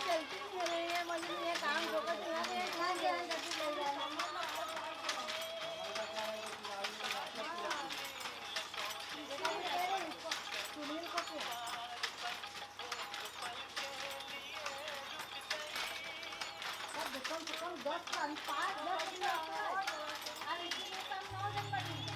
चलती नहीं रही है, मतलब ये काम होगा तो यहाँ पे कहाँ से आएगा कि ले जाएगा। सुनील को क्या सब कम से कम 5-10 और इसीलिए तो हम 9 जन बनेंगे।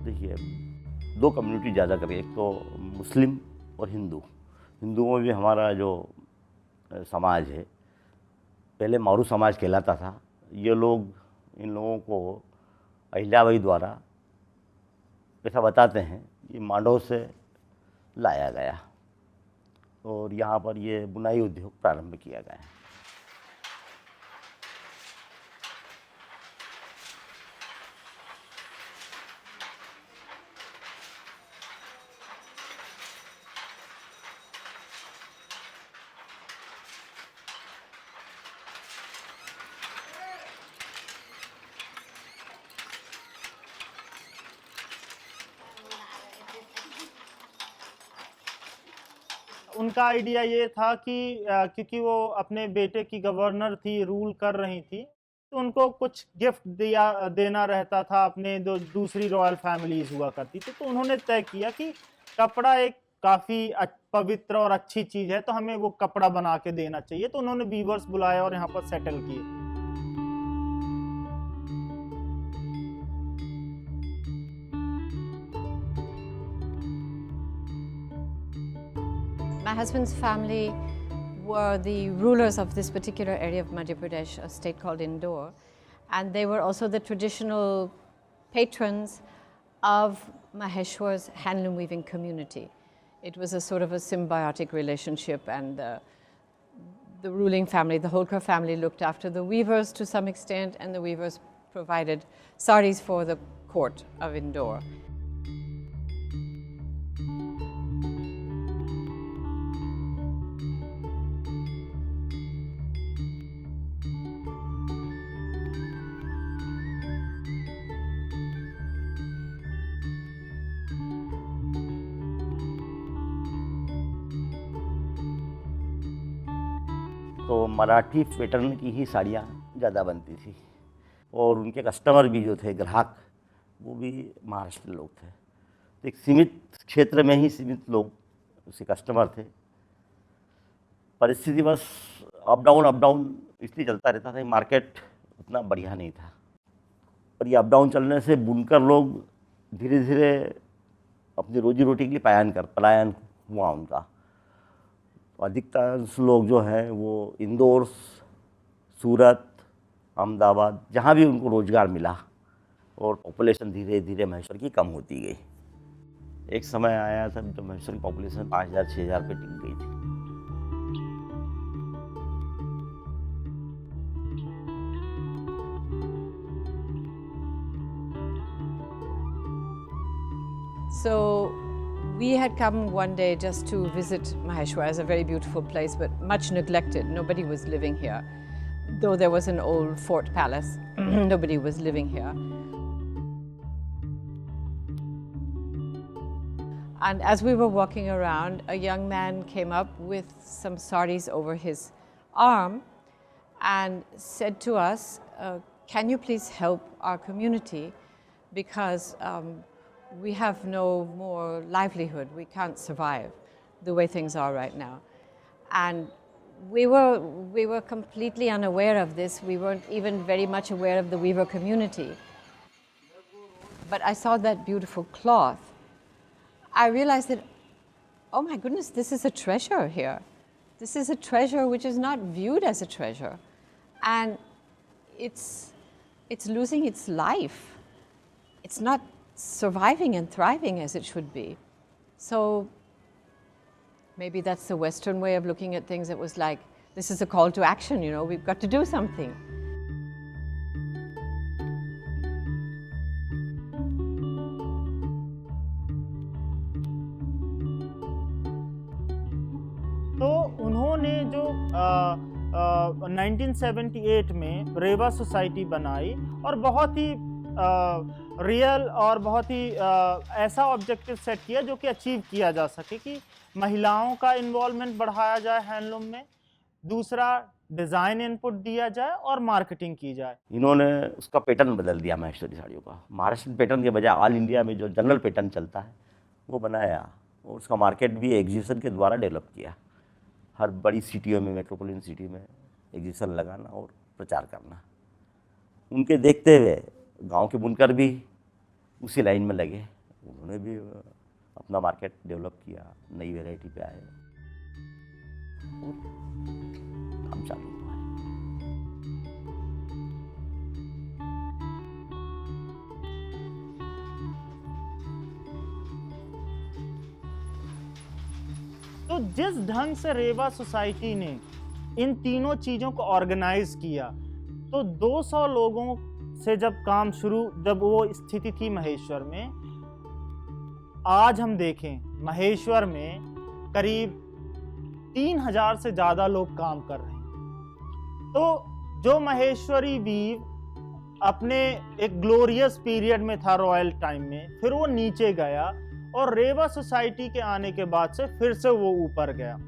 देखिए, दो कम्युनिटी ज़्यादा करें, एक तो मुस्लिम और हिंदू। हिंदुओं में भी हमारा जो समाज है, पहले मारू समाज कहलाता था। ये लोग, इन लोगों को अहिल्याबाई द्वारा, ऐसा बताते हैं, ये मांडव से लाया गया और यहाँ पर ये बुनाई उद्योग प्रारंभ किया गया है। उनका आइडिया ये था कि क्योंकि वो अपने बेटे की गवर्नर थी, रूल कर रही थी, तो उनको कुछ गिफ्ट देना रहता था अपने जो दूसरी रॉयल फैमिलीज हुआ करती थी। तो उन्होंने तय किया कि कपड़ा एक काफ़ी पवित्र और अच्छी चीज़ है, तो हमें वो कपड़ा बना के देना चाहिए। तो उन्होंने वीवर्स बुलाया और यहाँ पर सेटल किए। My husband's family were the rulers of this particular area of Madhya Pradesh, a state called Indore, and they were also the traditional patrons of Maheshwar's handloom weaving community. It was a sort of a symbiotic relationship, and the ruling family, the Holkar family, looked after the weavers to some extent, and the weavers provided saris for the court of Indore. तो Marathi pattern की ही साड़ियाँ ज़्यादा बनती थी और उनके customer भी जो थे, ग्राहक, वो भी महाराष्ट्र लोग थे। तो एक सीमित क्षेत्र में ही सीमित लोग उसके कस्टमर थे। परिस्थिति बस अप डाउन इसलिए चलता रहता था, मार्केट उतना बढ़िया नहीं था। और ये अप डाउन चलने से बुनकर लोग धीरे धीरे अपनी रोजी रोटी के लिए पलायन हुआ उनका। अधिकांश लोग जो हैं वो इंदौर, सूरत, अहमदाबाद, जहाँ भी उनको रोज़गार मिला, और पॉपुलेशन धीरे धीरे महेश्वर की कम होती गई। एक समय आया था जब महेश्वर की पॉपुलेशन 5000-6000 पे टिक गई थी। So we had come one day just to visit Maheshwar as a very beautiful place, but much neglected. Nobody was living here. Though there was an old fort palace, nobody was living here. And as we were walking around, a young man came up with some saris over his arm and said to us, can you please help our community, because we have no more livelihood. We can't survive the way things are right now. And we were completely unaware of this. We weren't even very much aware of the weaver community. But I saw that beautiful cloth. I realized that, oh my goodness, this is a treasure here. This is a treasure which is not viewed as a treasure. And it's losing its life. It's not surviving and thriving as it should be. So maybe that's the Western way of looking at things. It was like, this is a call to action, you know, we've got to do something. तो उन्होंने जो 1978 में रेवा society बनाई और बहुत ही real और बहुत ही ऐसा ऑब्जेक्टिव सेट किया जो कि अचीव किया जा सके कि महिलाओं का इन्वॉल्वमेंट बढ़ाया जाए हैंडलूम में, दूसरा डिज़ाइन इनपुट दिया जाए और मार्केटिंग की जाए। इन्होंने उसका पैटर्न बदल दिया महेश्वरी साड़ियों का। महाराष्ट्र पैटर्न के बजाय ऑल इंडिया में जो जनरल पैटर्न चलता है वो बनाया और उसका मार्केट भी एग्जीबिशन के द्वारा डेवलप किया। हर बड़ी सिटियों में, मेट्रोपोलिटन सिटी में एग्जीबिशन लगाना और प्रचार करना। उनके देखते हुए गांव के बुनकर भी उसी लाइन में लगे, उन्होंने भी अपना मार्केट डेवलप किया, नई वैरायटी पे आए और काम चालू हुआ है। तो जिस ढंग से रेवा सोसाइटी ने इन तीनों चीज़ों को ऑर्गेनाइज किया, तो 200 लोगों से जब वो स्थिति थी महेश्वर में, आज हम देखें महेश्वर में करीब 3000 से ज़्यादा लोग काम कर रहे हैं। तो जो महेश्वरी वीव अपने एक ग्लोरियस पीरियड में था रॉयल टाइम में, फिर वो नीचे गया और रेवा सोसाइटी के आने के बाद से फिर से वो ऊपर गया।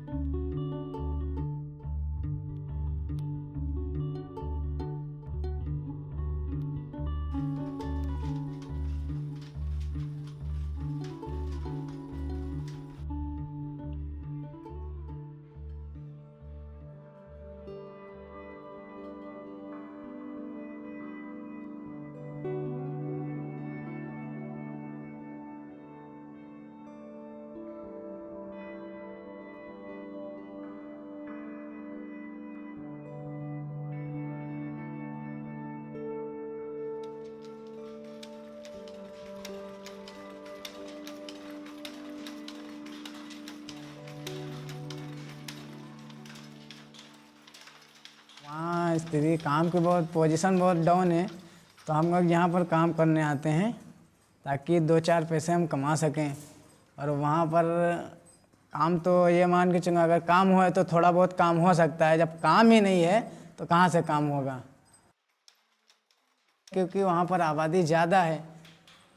वहाँ स्थिति काम की बहुत पोजीशन बहुत डाउन है, तो हम लोग यहाँ पर काम करने आते हैं ताकि 2-4 पैसे हम कमा सकें। और वहाँ पर काम तो ये मान के चलो, अगर काम हुआ है तो थोड़ा बहुत काम हो सकता है, जब काम ही नहीं है तो कहाँ से काम होगा, क्योंकि वहाँ पर आबादी ज़्यादा है।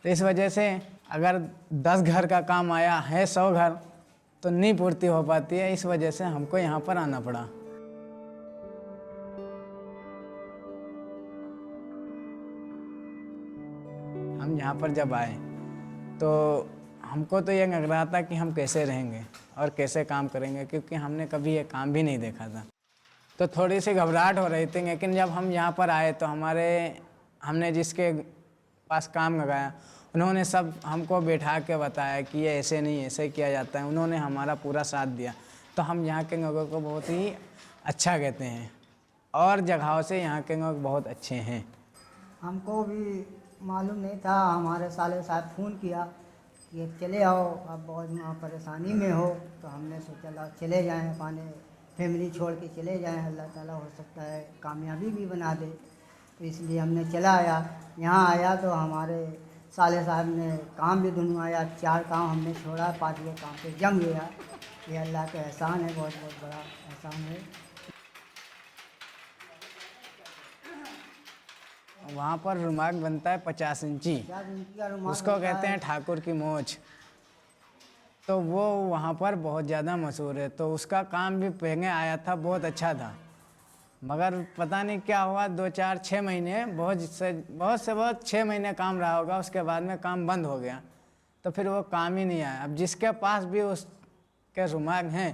तो इस वजह से अगर 10 घर का काम आया है 100 घर तो नहीं पूर्ति हो पाती है, इस वजह से हमको यहाँ पर आना पड़ा। हम यहाँ पर जब आए तो हमको तो ये लग रहा था कि हम कैसे रहेंगे और कैसे काम करेंगे, क्योंकि हमने कभी ये काम भी नहीं देखा था। तो थोड़ी सी घबराहट हो रही थी, लेकिन जब हम यहाँ पर आए तो हमने जिसके पास काम लगाया उन्होंने सब हमको बैठा के बताया कि ये ऐसे नहीं ऐसे किया जाता है। उन्होंने हमारा पूरा साथ दिया, तो हम यहाँ के लोगों को बहुत ही अच्छा कहते हैं और जगहों से यहाँ के लोग बहुत अच्छे हैं। हमको भी मालूम नहीं था, हमारे साले साहब फ़ोन किया कि चले आओ, अब बहुत वहाँ परेशानी में हो, तो हमने सोचा चले जाएं, अपने फैमिली छोड़ के चले जाएं, अल्लाह ताला हो सकता है कामयाबी भी बना दे। तो इसलिए हमने चला आया। यहाँ आया तो हमारे साले साहब ने काम भी ढूंढवाया, 4 काम हमने छोड़ा, 5वें काम पे जम गया। ये अल्लाह का एहसान है, बहुत बहुत बड़ा एहसान है। वहाँ पर रुमाल बनता है 50 इंची, उसको कहते हैं ठाकुर की मोच। तो वो वहाँ पर बहुत ज़्यादा मशहूर है। तो उसका काम भी पहले आया था, बहुत अच्छा था, मगर पता नहीं क्या हुआ, 2-4-6 महीने बहुत से 6 महीने काम रहा होगा, उसके बाद में काम बंद हो गया। तो फिर वो काम ही नहीं आया। अब जिसके पास भी उसके रुमाल हैं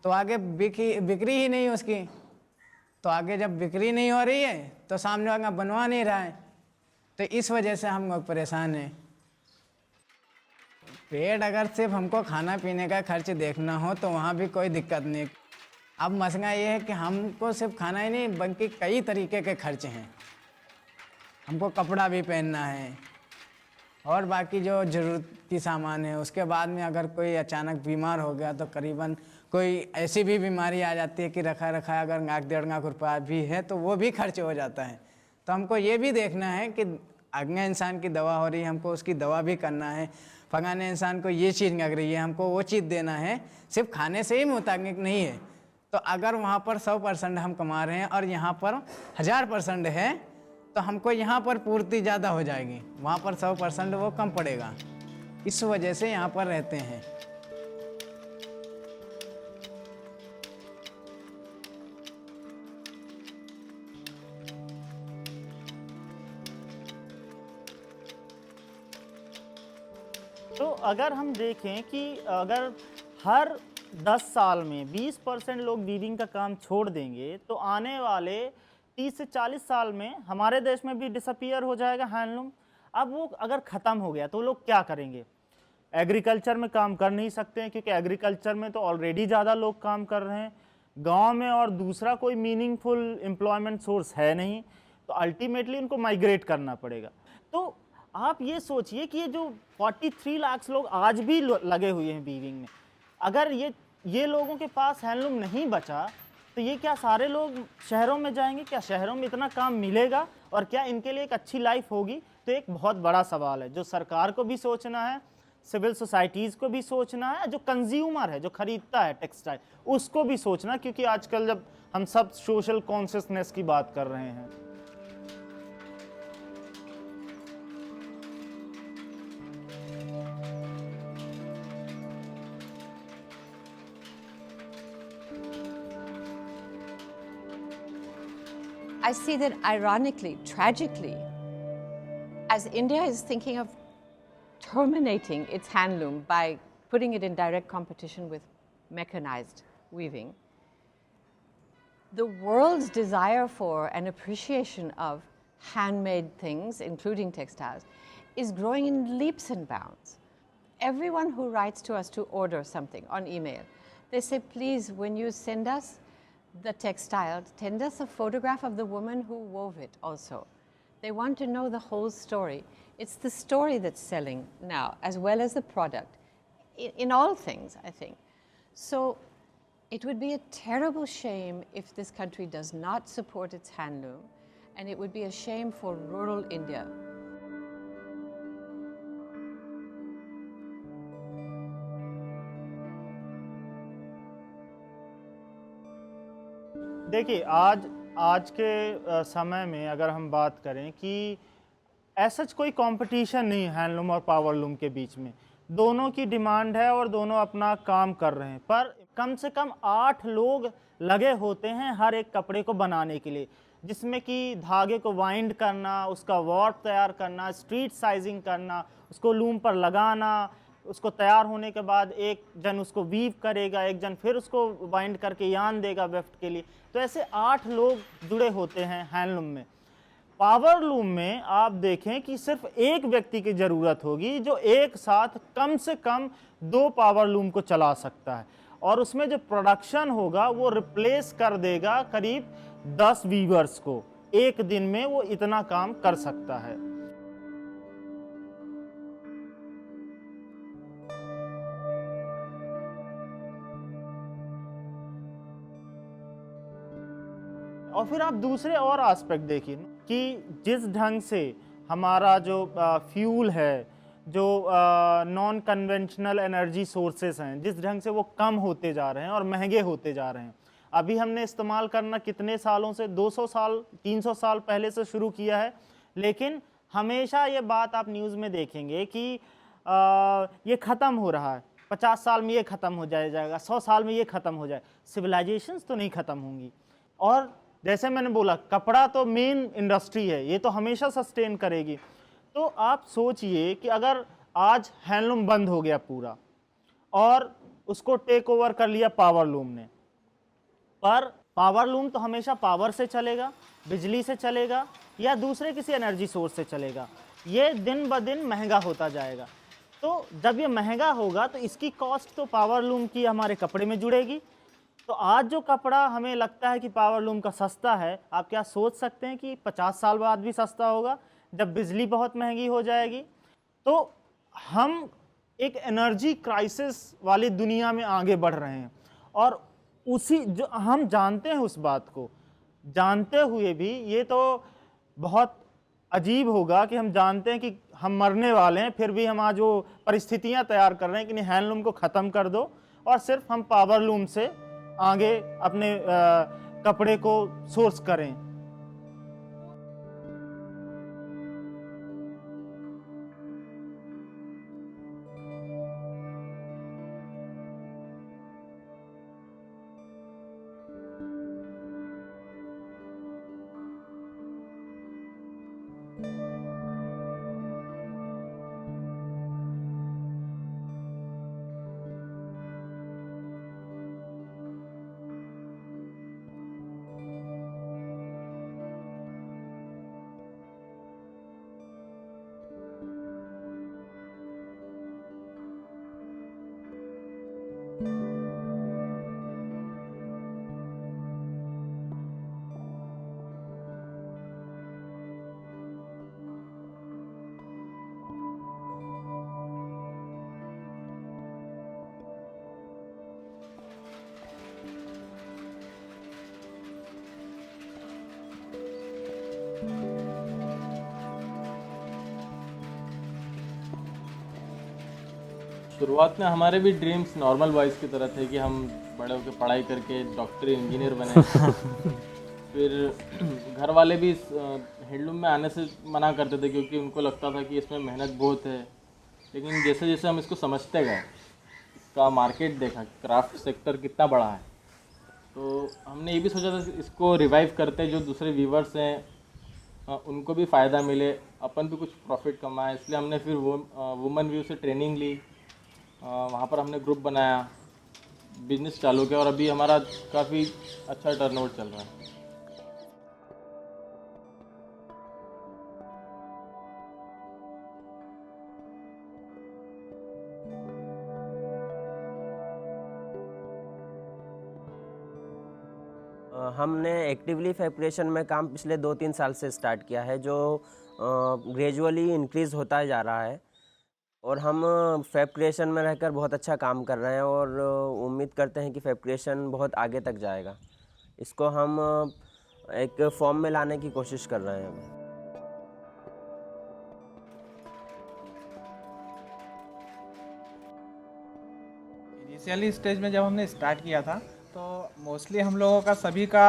तो आगे बिक्री ही नहीं उसकी, तो आगे जब बिक्री नहीं हो रही है तो सामने वाला बनवा नहीं रहा है, तो इस वजह से हम लोग परेशान हैं। पेट अगर सिर्फ हमको खाना पीने का खर्च देखना हो तो वहाँ भी कोई दिक्कत नहीं। अब मसला ये है कि हमको सिर्फ खाना ही नहीं बल्कि कई तरीके के खर्च हैं। हमको कपड़ा भी पहनना है और बाकी जो ज़रूरती सामान है। उसके बाद में अगर कोई अचानक बीमार हो गया तो करीबन कोई ऐसी भी बीमारी आ जाती है कि रखा रखा अगर 1-1.5 रुपया भी है तो वो भी खर्च हो जाता है। तो हमको ये भी देखना है कि अगले इंसान की दवा हो रही है, हमको उसकी दवा भी करना है। फलाने इंसान को ये चीज़ लग रही है, हमको वो चीज़ देना है। सिर्फ खाने से ही मुताबिक नहीं है। तो अगर वहाँ पर 100% हम कमा रहे हैं और यहाँ पर 1000% है तो हमको यहाँ पर पूर्ति ज़्यादा हो जाएगी, वहाँ पर 100% वो कम पड़ेगा। इस वजह से यहाँ पर रहते हैं। तो अगर हम देखें कि अगर हर 10 साल में 20% लोग वीविंग का काम छोड़ देंगे तो आने वाले 30 से 40 साल में हमारे देश में भी डिसअपीयर हो जाएगा हैंडलूम। अब वो अगर ख़त्म हो गया तो लोग क्या करेंगे? एग्रीकल्चर में काम कर नहीं सकते हैं क्योंकि एग्रीकल्चर में तो ऑलरेडी ज़्यादा लोग काम कर रहे हैं गांव में, और दूसरा कोई मीनिंगफुल एम्प्लॉयमेंट सोर्स है नहीं, तो अल्टीमेटली उनको माइग्रेट करना पड़ेगा। तो आप ये सोचिए कि ये जो 43 लाख लोग आज भी लगे हुए हैं वीविंग में, अगर ये लोगों के पास हैंडलूम नहीं बचा तो ये क्या सारे लोग शहरों में जाएंगे? क्या शहरों में इतना काम मिलेगा और क्या इनके लिए एक अच्छी लाइफ होगी? तो एक बहुत बड़ा सवाल है जो सरकार को भी सोचना है, सिविल सोसाइटीज़ को भी सोचना है, जो कंज्यूमर है जो खरीदता है टेक्सटाइल उसको भी सोचना, क्योंकि आजकल जब हम सब सोशल कॉन्शियसनेस की बात कर रहे हैं। I see that ironically, tragically, as India is thinking of terminating its handloom by putting it in direct competition with mechanized weaving, the world's desire for and appreciation of handmade things, including textiles, is growing in leaps and bounds. Everyone who writes to us to order something on email, they say, please, when you send us the textile, send us a photograph of the woman who wove it also. They want to know the whole story. It's the story that's selling now, as well as the product, in all things, I think. So it would be a terrible shame if this country does not support its handloom, and it would be a shame for rural India. देखिए आज के समय में अगर हम बात करें कि ऐसा कोई कंपटीशन नहीं है हैंडलूम और पावरलूम के बीच में, दोनों की डिमांड है और दोनों अपना काम कर रहे हैं, पर कम से कम 8 लोग लगे होते हैं हर एक कपड़े को बनाने के लिए, जिसमें कि धागे को वाइंड करना, उसका वार्प तैयार करना, स्ट्रीट साइजिंग करना, उसको लूम पर लगाना, उसको तैयार होने के बाद एक जन उसको वीव करेगा, एक जन फिर उसको बाइंड करके यान देगा वेफ्ट के लिए। तो ऐसे 8 लोग जुड़े होते हैं हैंडलूम में। पावरलूम में आप देखें कि सिर्फ एक व्यक्ति की ज़रूरत होगी जो एक साथ कम से कम 2 पावरलूम को चला सकता है, और उसमें जो प्रोडक्शन होगा वो रिप्लेस कर देगा करीब 10 वीवर्स को। एक दिन में वो इतना काम कर सकता है। और फिर आप दूसरे और एस्पेक्ट देखिए कि जिस ढंग से हमारा जो फ्यूल है, जो नॉन कन्वेंशनल एनर्जी सोर्सेस हैं, जिस ढंग से वो कम होते जा रहे हैं और महंगे होते जा रहे हैं। अभी हमने इस्तेमाल करना कितने सालों से, 200 साल 300 साल पहले से शुरू किया है, लेकिन हमेशा ये बात आप न्यूज़ में देखेंगे कि ये ख़त्म हो रहा है, 50 साल में ये ख़त्म हो जाएगा, 100 साल में ये ख़त्म हो जाए। सिविलाइजेशंस तो नहीं ख़त्म होंगी। और जैसे मैंने बोला, कपड़ा तो मेन इंडस्ट्री है, ये तो हमेशा सस्टेन करेगी। तो आप सोचिए कि अगर आज हैंडलूम बंद हो गया पूरा और उसको टेक ओवर कर लिया पावरलूम ने। पर पावरलूम तो हमेशा पावर से चलेगा, बिजली से चलेगा या दूसरे किसी एनर्जी सोर्स से चलेगा। ये दिन ब दिन महंगा होता जाएगा। तो जब ये महंगा होगा तो इसकी कॉस्ट तो पावरलूम की हमारे कपड़े में जुड़ेगी। तो आज जो कपड़ा हमें लगता है कि पावरलूम का सस्ता है, आप क्या सोच सकते हैं कि 50 साल बाद भी सस्ता होगा जब बिजली बहुत महंगी हो जाएगी। तो हम एक एनर्जी क्राइसिस वाली दुनिया में आगे बढ़ रहे हैं और उसी जो हम जानते हैं, उस बात को जानते हुए भी ये तो बहुत अजीब होगा कि हम जानते हैं कि हम मरने वाले हैं, फिर भी हम आज वो परिस्थितियां तैयार कर रहे हैं कि नहीं, हैंडलूम को ख़त्म कर दो और सिर्फ हम पावरलूम से आगे अपने कपड़े को सोर्स करें। शुरुआत में हमारे भी ड्रीम्स नॉर्मल बॉयज़ की तरह थे कि हम बड़े होकर पढ़ाई करके डॉक्टर इंजीनियर बने। फिर घर वाले भी इस हैंडलूम में आने से मना करते थे क्योंकि उनको लगता था कि इसमें मेहनत बहुत है। लेकिन जैसे जैसे हम इसको समझते गए, इसका मार्केट देखा, क्राफ्ट सेक्टर कितना बड़ा है, तो हमने ये भी सोचा था कि इसको रिवाइव करते जो दूसरे व्यूवर्स हैं उनको भी फ़ायदा मिले, अपन भी कुछ प्रॉफिट कमाए। इसलिए हमने फिर वुमन व्यू से ट्रेनिंग ली, वहाँ पर हमने ग्रुप बनाया, बिजनेस चालू किया और अभी हमारा काफ़ी अच्छा टर्नओवर चल रहा है। हमने एक्टिवली फैब्रिकेशन में काम पिछले 2-3 साल से स्टार्ट किया है, जो ग्रेजुअली इंक्रीज़ होता जा रहा है और हम फैब्रिकेशन में रहकर बहुत अच्छा काम कर रहे हैं और उम्मीद करते हैं कि फैब्रिकेशन बहुत आगे तक जाएगा। इसको हम एक फॉर्म में लाने की कोशिश कर रहे हैं। इनिशियली स्टेज में जब हमने स्टार्ट किया था तो मोस्टली हम लोगों का सभी का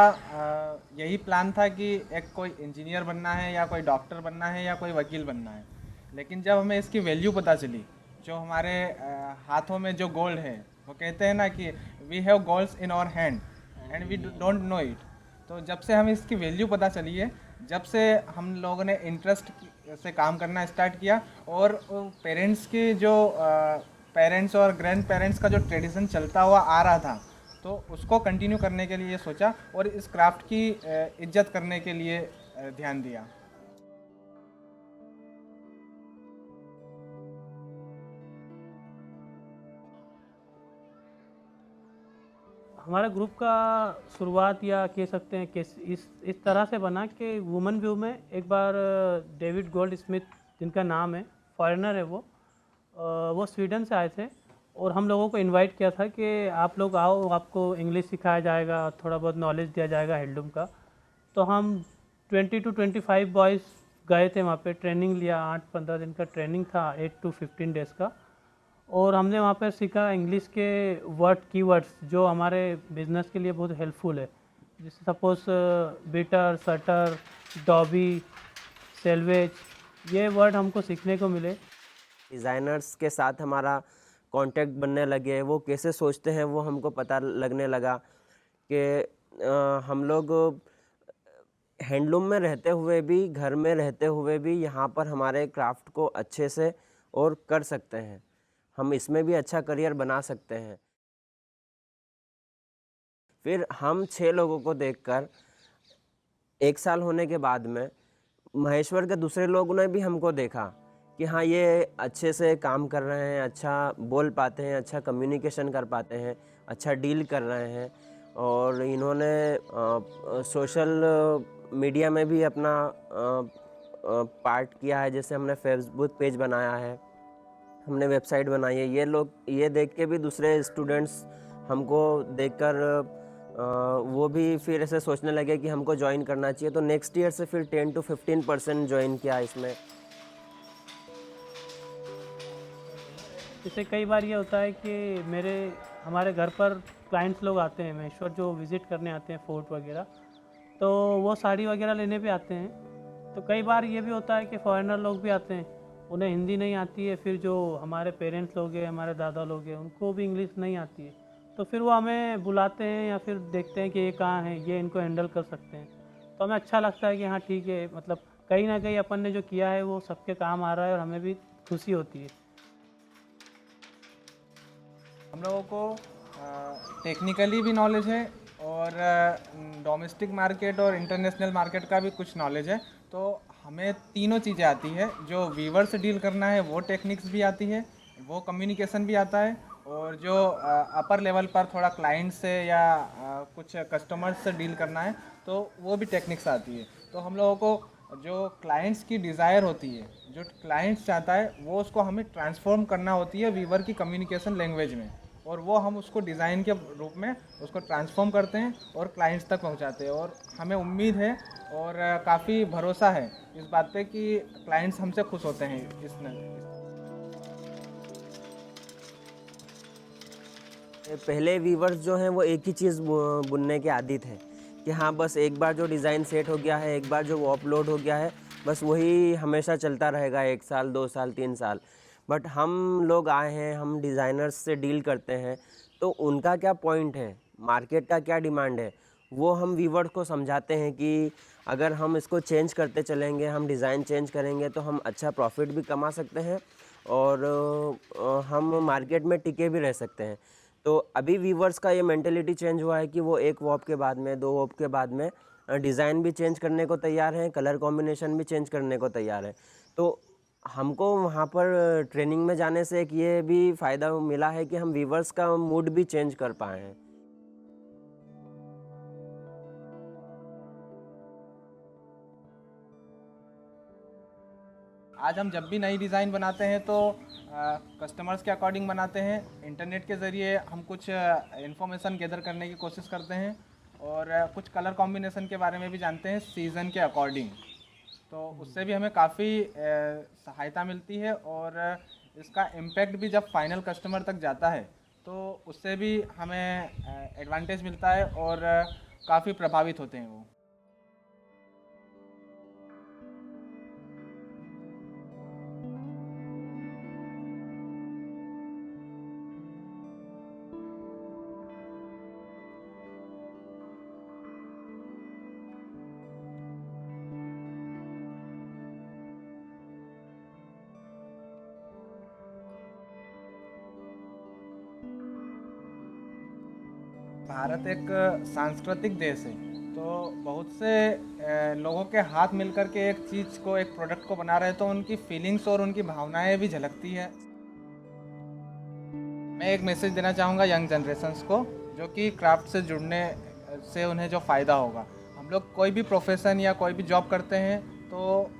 यही प्लान था कि एक कोई इंजीनियर बनना है या कोई डॉक्टर बनना है या कोई वकील बनना है। लेकिन जब हमें इसकी वैल्यू पता चली, जो हमारे हाथों में जो गोल्ड है, वो कहते हैं ना कि we have golds in our hand and we don't know it. तो जब से हमें इसकी वैल्यू पता चली है, जब से हम लोगों ने इंटरेस्ट से काम करना स्टार्ट किया और पेरेंट्स की जो पेरेंट्स और ग्रैंड पेरेंट्स का जो ट्रेडिशन चलता हुआ आ रहा था, तो उसको कंटिन्यू करने के लिए सोचा और इस क्राफ्ट की इज्जत करने के लिए ध्यान दिया। हमारा ग्रुप का शुरुआत या कह सकते हैं कि इस तरह से बना कि वुमेन व्यू में एक बार डेविड गोल्ड स्मिथ, जिनका नाम है, फॉरेनर है, वो स्वीडन से आए थे और हम लोगों को इनवाइट किया था कि आप लोग आओ, आपको इंग्लिश सिखाया जाएगा, थोड़ा बहुत नॉलेज दिया जाएगा हैंडलूम का। तो हम 20 to 25 बॉयज़ गए थे वहाँ पे, ट्रेनिंग लिया। 8-15 दिन का ट्रेनिंग था, 8 to 15 डेज़ का। और हमने वहाँ पर सीखा इंग्लिश के कीवर्ड्स जो हमारे बिजनेस के लिए बहुत हेल्पफुल है, जैसे suppose beater, shuttle, dobby, selvage, ये वर्ड हमको सीखने को मिले। डिज़ाइनर्स के साथ हमारा कांटेक्ट बनने लगे, वो कैसे सोचते हैं वो हमको पता लगने लगा कि हम लोग हैंडलूम में रहते हुए भी, घर में रहते हुए भी यहाँ पर हमारे क्राफ्ट को अच्छे से और कर सकते हैं, हम इसमें भी अच्छा करियर बना सकते हैं। फिर हम 6 लोगों को देखकर 1 साल होने के बाद में महेश्वर के दूसरे लोगों ने भी हमको देखा कि हाँ, ये अच्छे से काम कर रहे हैं, अच्छा बोल पाते हैं, अच्छा कम्युनिकेशन कर पाते हैं, अच्छा डील कर रहे हैं। और इन्होंने सोशल मीडिया में भी अपना पार्ट किया है, जैसे हमने फेसबुक पेज बनाया है, हमने वेबसाइट बनाई है। ये लोग ये देख के भी दूसरे स्टूडेंट्स हमको देखकर वो भी फिर ऐसे सोचने लगे कि हमको ज्वाइन करना चाहिए। तो नेक्स्ट ईयर से फिर 10 to 15% ज्वाइन किया इसमें। जैसे कई बार ये होता है कि हमारे घर पर क्लाइंट्स लोग आते हैं महेश्वर, जो विज़िट करने आते हैं फोर्ट वगैरह, तो वो साड़ी वगैरह लेने भी आते हैं। तो कई बार ये भी होता है कि फॉरेनर लोग भी आते हैं, उन्हें हिंदी नहीं आती है, फिर जो हमारे पेरेंट्स लोग हैं, हमारे दादा लोग हैं, उनको भी इंग्लिश नहीं आती है, तो फिर वो हमें बुलाते हैं या फिर देखते हैं कि ये कहाँ है, ये इनको हैंडल कर सकते हैं। तो हमें अच्छा लगता है कि हाँ ठीक है, मतलब कहीं ना कहीं अपन ने जो किया है वो सबके काम आ रहा है और हमें भी खुशी होती है। हम लोगों को टेक्निकली भी नॉलेज है और डोमेस्टिक मार्केट और इंटरनेशनल मार्केट का भी कुछ नॉलेज है। तो हमें तीनों चीज़ें आती है। जो वीवर से डील करना है वो टेक्निक्स भी आती है, वो कम्युनिकेशन भी आता है, और जो अपर लेवल पर थोड़ा क्लाइंट से या कुछ कस्टमर्स से डील करना है तो वो भी टेक्निक्स आती है। तो हम लोगों को जो क्लाइंट्स की डिज़ायर होती है, जो क्लाइंट्स चाहता है, वो उसको हमें ट्रांसफॉर्म करना होती है वीवर की कम्युनिकेशन लैंग्वेज में, और वो हम उसको डिज़ाइन के रूप में उसको ट्रांसफॉर्म करते हैं और क्लाइंट्स तक पहुंचाते हैं। और हमें उम्मीद है और काफ़ी भरोसा है इस बात पे कि क्लाइंट्स हमसे खुश होते हैं इसमें। पहले वीवर्स जो हैं वो एक ही चीज़ बुनने के आदी थे कि हाँ, बस एक बार जो डिज़ाइन सेट हो गया है, एक बार जो वो अपलोड हो गया है, बस वही हमेशा चलता रहेगा 1 साल 2 साल 3 साल। बट हम लोग आए हैं, हम डिज़ाइनर्स से डील करते हैं, तो उनका क्या पॉइंट है, मार्केट का क्या डिमांड है, वो हम वीवर्स को समझाते हैं कि अगर हम इसको चेंज करते चलेंगे, हम डिज़ाइन चेंज करेंगे, तो हम अच्छा प्रॉफिट भी कमा सकते हैं और हम मार्केट में टिके भी रह सकते हैं। तो अभी वीवर्स का ये मेंटेलिटी चेंज हुआ है कि वो 1 वॉप के बाद में, 2 वॉप के बाद में डिज़ाइन भी चेंज करने को तैयार हैं, कलर कॉम्बिनेशन भी चेंज करने को तैयार है। तो हमको वहाँ पर ट्रेनिंग में जाने से एक ये भी फ़ायदा मिला है कि हम वीवर्स का मूड भी चेंज कर पाए हैं। आज हम जब भी नई डिज़ाइन बनाते हैं तो कस्टमर्स के अकॉर्डिंग बनाते हैं। इंटरनेट के ज़रिए हम कुछ इन्फॉर्मेशन गैदर करने की कोशिश करते हैं और कुछ कलर कॉम्बिनेशन के बारे में भी जानते हैं सीज़न के अकॉर्डिंग। तो उससे भी हमें काफ़ी सहायता मिलती है और इसका इम्पैक्ट भी जब फाइनल कस्टमर तक जाता है तो उससे भी हमें एडवांटेज मिलता है और काफ़ी प्रभावित होते हैं वो। भारत एक सांस्कृतिक देश है, तो बहुत से लोगों के हाथ मिलकर के एक चीज़ को, एक प्रोडक्ट को बना रहे, तो उनकी फीलिंग्स और उनकी भावनाएं भी झलकती है। मैं एक मैसेज देना चाहूँगा यंग जनरेशन्स को, जो कि क्राफ्ट से जुड़ने से उन्हें जो फ़ायदा होगा। हम लोग कोई भी प्रोफेशन या कोई भी जॉब करते हैं तो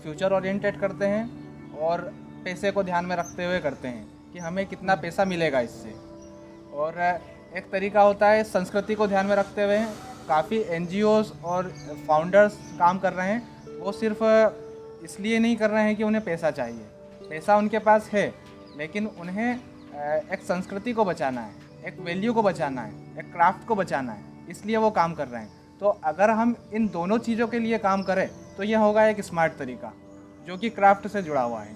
फ्यूचर ओरिएंटेड करते हैं और पैसे को ध्यान में रखते हुए करते हैं कि हमें कितना पैसा मिलेगा इससे। और एक तरीका होता है संस्कृति को ध्यान में रखते हुए। काफ़ी NGOs और फाउंडर्स काम कर रहे हैं, वो सिर्फ इसलिए नहीं कर रहे हैं कि उन्हें पैसा चाहिए, पैसा उनके पास है, लेकिन उन्हें एक संस्कृति को बचाना है, एक वैल्यू को बचाना है, एक क्राफ्ट को बचाना है, इसलिए वो काम कर रहे हैं। तो अगर हम इन दोनों चीज़ों के लिए काम करें तो यह होगा एक स्मार्ट तरीका जो कि क्राफ्ट से जुड़ा हुआ है।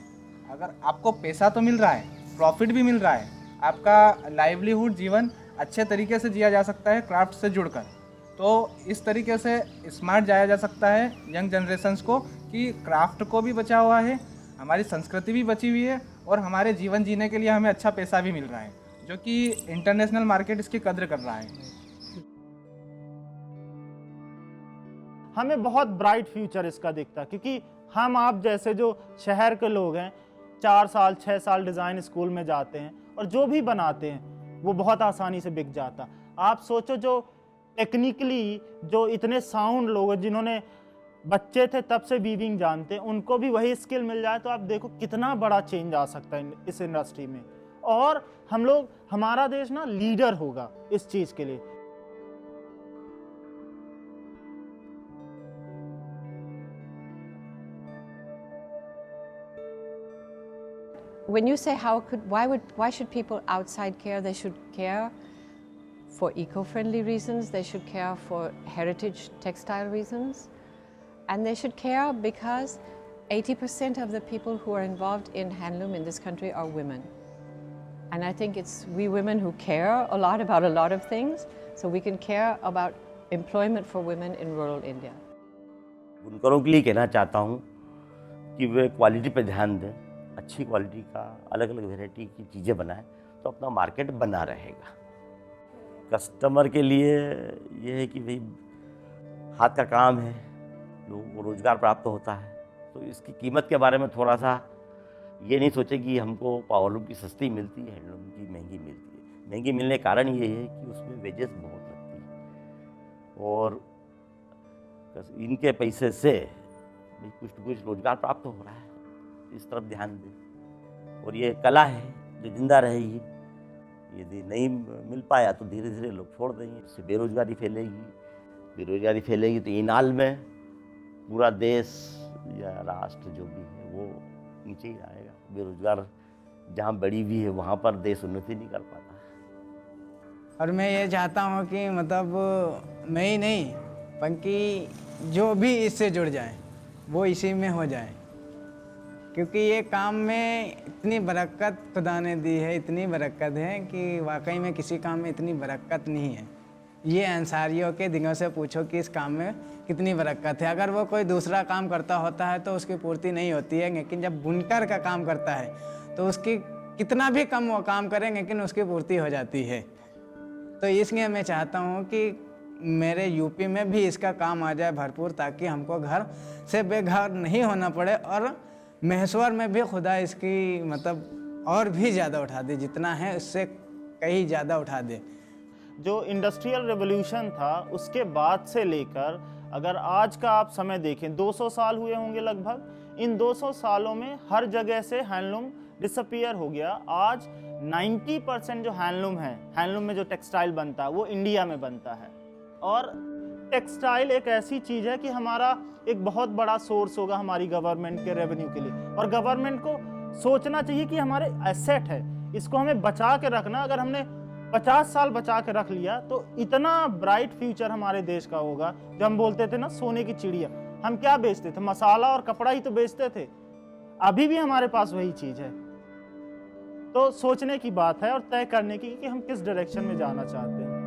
अगर आपको पैसा तो मिल रहा है, प्रॉफिट भी मिल रहा है, आपका लाइवलीहुड जीवन अच्छे तरीके से जिया जा सकता है क्राफ्ट से जुड़कर, तो इस तरीके से स्मार्ट जाया जा सकता है यंग जनरेशन्स को कि क्राफ्ट को भी बचा हुआ है, हमारी संस्कृति भी बची हुई है और हमारे जीवन जीने के लिए हमें अच्छा पैसा भी मिल रहा है, जो कि इंटरनेशनल मार्केट इसकी कद्र कर रहा है। हमें बहुत ब्राइट फ्यूचर इसका दिखता है, क्योंकि हम आप जैसे जो शहर के लोग हैं 4 साल 6 साल डिज़ाइन स्कूल में जाते हैं और जो भी बनाते हैं वो बहुत आसानी से बिक जाता। आप सोचो जो टेक्निकली जो इतने साउंड लोग हैं जिन्होंने बच्चे थे तब से वीविंग जानते हैं, उनको भी वही स्किल मिल जाए तो आप देखो कितना बड़ा चेंज आ सकता है इस इंडस्ट्री में। और हम लोग, हमारा देश ना लीडर होगा इस चीज़ के लिए। When you say why should people outside care? They should care for eco-friendly reasons, they should care for heritage textile reasons, and they should care because 80% of the people who are involved in handloom in this country are women. And I think it's we women who care a lot about a lot of things, so we can care about employment for women in rural India. बुनकरों के लिए कहना चाहता हूँ कि वे quality पर ध्यान दें, अच्छी क्वालिटी का अलग अलग वैरायटी की चीज़ें बनाएं तो अपना मार्केट बना रहेगा। कस्टमर के लिए ये है कि भाई हाथ का काम है, लोगों को रोज़गार प्राप्त होता है, तो इसकी कीमत के बारे में थोड़ा सा ये नहीं सोचे कि हमको पावरलूम की सस्ती मिलती है, हैंडलूम की महंगी मिलती है। महंगी मिलने का कारण ये है कि उसमें वेजेस बहुत लगती है और इनके पैसे से कुछ न कुछ रोज़गार प्राप्त हो रहा है, इस तरफ ध्यान दें। और ये कला है जो जिंदा रहेगी, यदि नहीं मिल पाया तो धीरे धीरे लोग छोड़ देंगे, इससे बेरोजगारी फैलेगी तो इनाल में पूरा देश या राष्ट्र जो भी है वो नीचे ही आएगा। बेरोजगार जहाँ बड़ी भी है वहाँ पर देश उन्नति नहीं कर पाता। और मैं ये चाहता हूँ कि मतलब मैं ही नहीं बल्कि जो भी इससे जुड़ जाए वो इसी में हो जाए, क्योंकि ये काम में इतनी बरकत खुदा ने दी है, इतनी बरकत है कि वाकई में किसी काम में इतनी बरकत नहीं है। ये अंसारियों के दिनों से पूछो कि इस काम में कितनी बरकत है। अगर वो कोई दूसरा काम करता होता है तो उसकी पूर्ति नहीं होती है, लेकिन जब बुनकर का काम करता है तो उसकी कितना भी कम वो काम करें लेकिन उसकी पूर्ति हो जाती है। तो इसलिए मैं चाहता हूँ कि मेरे यूपी में भी इसका काम आ जाए भरपूर, ताकि हमको घर से बेघर नहीं होना पड़े और महेश्वर में भी खुदा इसकी मतलब और भी ज़्यादा उठा दे, जितना है उससे कहीं ज़्यादा उठा दे। जो इंडस्ट्रियल रेवोल्यूशन था उसके बाद से लेकर अगर आज का आप समय देखें 200 साल हुए होंगे लगभग। इन 200 सालों में हर जगह से हैंडलूम डिसअपीयर हो गया। आज 90% जो हैंडलूम है, हैंडलूम में जो टेक्सटाइल बनता है वो इंडिया में बनता है। और टेक्सटाइल एक ऐसी चीज़ है कि हमारा एक बहुत बड़ा सोर्स होगा हमारी गवर्नमेंट के रेवेन्यू के लिए, और गवर्नमेंट को सोचना चाहिए कि हमारे एसेट है, इसको हमें बचा के रखना। अगर हमने 50 साल बचा के रख लिया तो इतना ब्राइट फ्यूचर हमारे देश का होगा। जो हम बोलते थे ना सोने की चिड़िया, हम क्या बेचते थे? मसाला और कपड़ा ही तो बेचते थे। अभी भी हमारे पास वही चीज़ है। तो सोचने की बात है और तय करने की कि हम किस डायरेक्शन में जाना चाहते हैं।